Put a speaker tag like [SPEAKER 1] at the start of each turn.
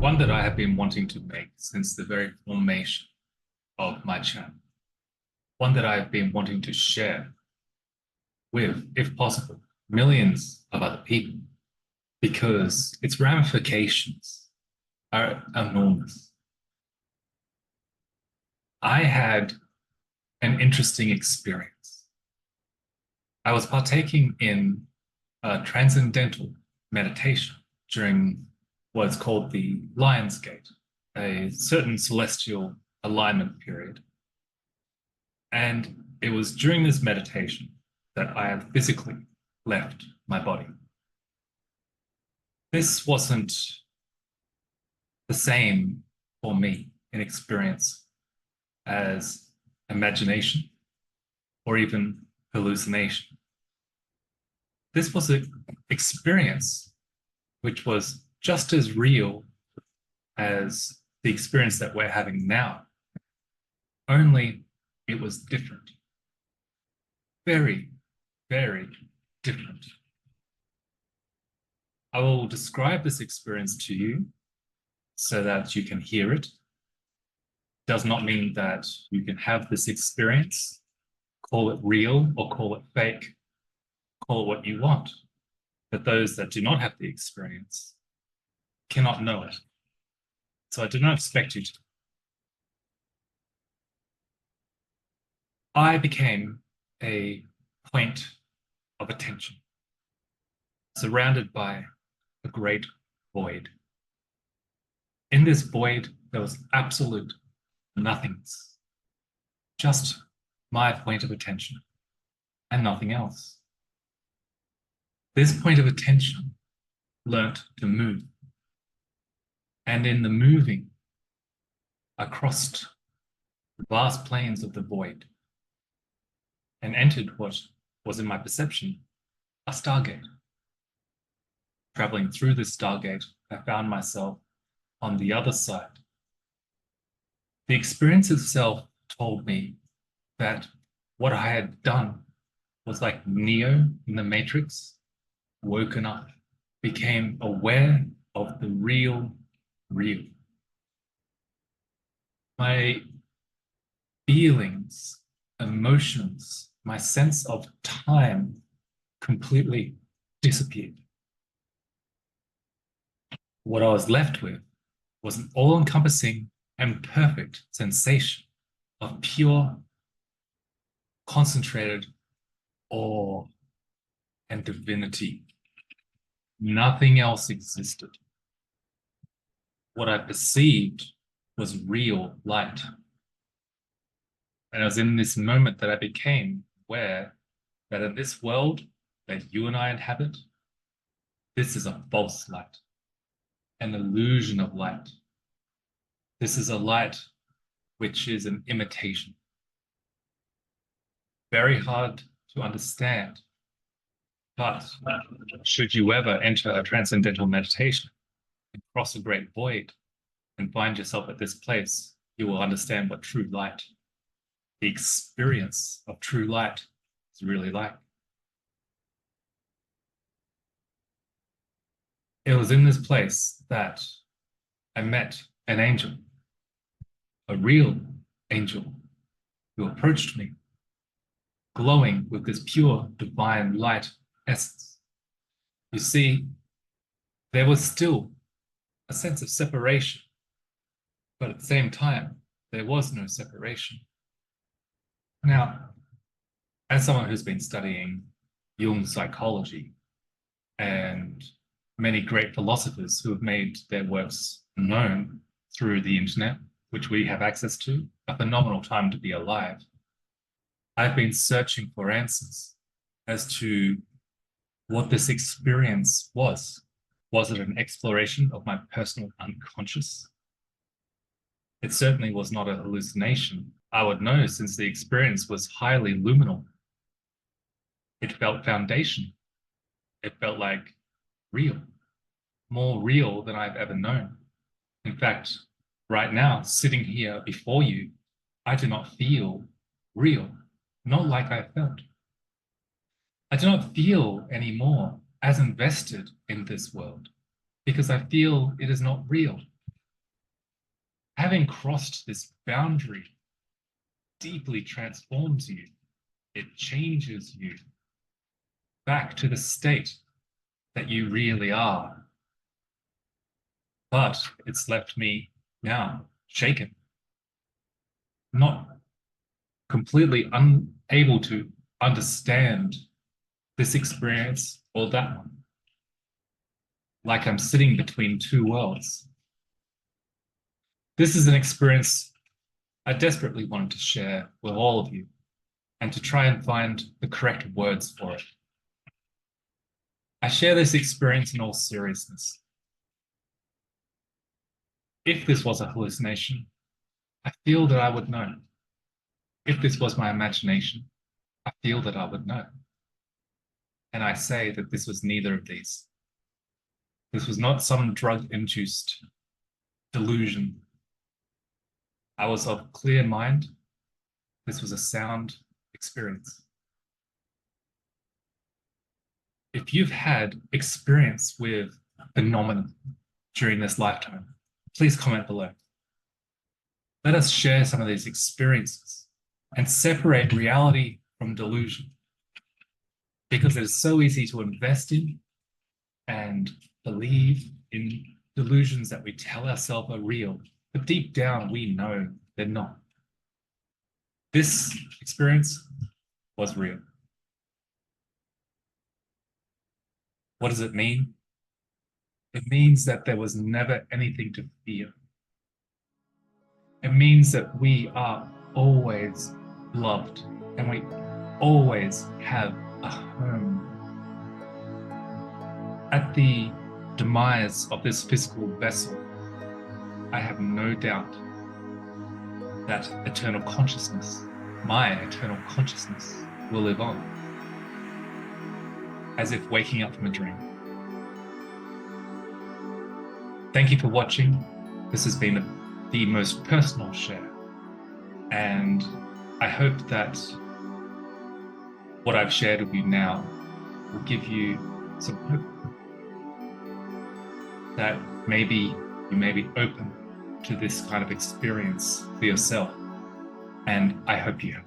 [SPEAKER 1] one that I have been wanting to make since the very formation of my channel, one that I have been wanting to share with, if possible, millions of other people, because its ramifications are enormous. I had an interesting experience. I was partaking in a transcendental meditation during what's called the Lion's Gate, a certain celestial alignment period. And it was during this meditation that I had physically left my body. This wasn't the same for me in experience as imagination or even hallucination. This was an experience which was just as real as the experience that we're having now, only it was different. Very, very different. I will describe this experience to you so that you can hear it. Does not mean that you can have this experience, call it real or call it fake, call it what you want. But those that do not have the experience cannot know it. So I do not expect you to. I became a point of attention, surrounded by a great void. In this void, there was absolute nothingness, just my point of attention and nothing else. This point of attention learnt to move. And in the moving, I crossed the vast plains of the void and entered what was in my perception a stargate. Traveling through this stargate, I found myself on the other side. The experience itself told me that what I had done was like Neo in the Matrix, woken up, became aware of the real. My feelings, emotions, my sense of time completely disappeared. What I was left with was an all-encompassing and perfect sensation of pure, concentrated awe and divinity. Nothing else existed. What I perceived was real light. And it was in this moment that I became aware that in this world that you and I inhabit, this is a false light, an illusion of light. This is a light which is an imitation. Very hard to understand, but should you ever enter a transcendental meditation and cross a great void and find yourself at this place, you will understand what true light, the experience of true light, is really like. It was in this place that I met an angel, a real angel, who approached me, glowing with this pure divine light essence. You see, there was still a sense of separation, but at the same time, there was no separation. Now, as someone who's been studying Jung's psychology and many great philosophers who have made their works known through the internet, which we have access to, a phenomenal time to be alive, I've been searching for answers as to what this experience was. Was it an exploration of my personal unconscious? It certainly was not a hallucination. I would know, since the experience was highly luminal. It felt foundation. It felt like real, more real than I've ever known. In fact, right now, sitting here before you, I do not feel real, not like I felt. I do not feel anymore as invested in this world because I feel it is not real. having crossed this boundary deeply transforms you. It changes you back to the state that you really are. But it's left me now shaken, not completely unable to understand this experience or that one. Like I'm sitting between two worlds. This is an experience I desperately wanted to share with all of you and to try and find the correct words for it. I share this experience in all seriousness. If this was a hallucination, I feel that I would know. If this was my imagination, I feel that I would know. And I say that this was neither of these. This was not some drug-induced delusion. I was of clear mind. This was a sound experience. If you've had experience with phenomena during this lifetime, please comment below. Let us share some of these experiences and separate reality from delusion, because it is so easy to invest in and believe in delusions that we tell ourselves are real, but deep down we know they're not. This experience was real. What does it mean? It means that there was never anything to fear. It means that we are always loved and we always have a home. At the demise of this physical vessel, I have no doubt that eternal consciousness, my eternal consciousness, will live on, as if waking up from a dream. Thank you for watching. This has been the most personal share, and I hope that what I've shared with you now will give you some hope that maybe you may be open to this kind of experience for yourself, and I hope you have.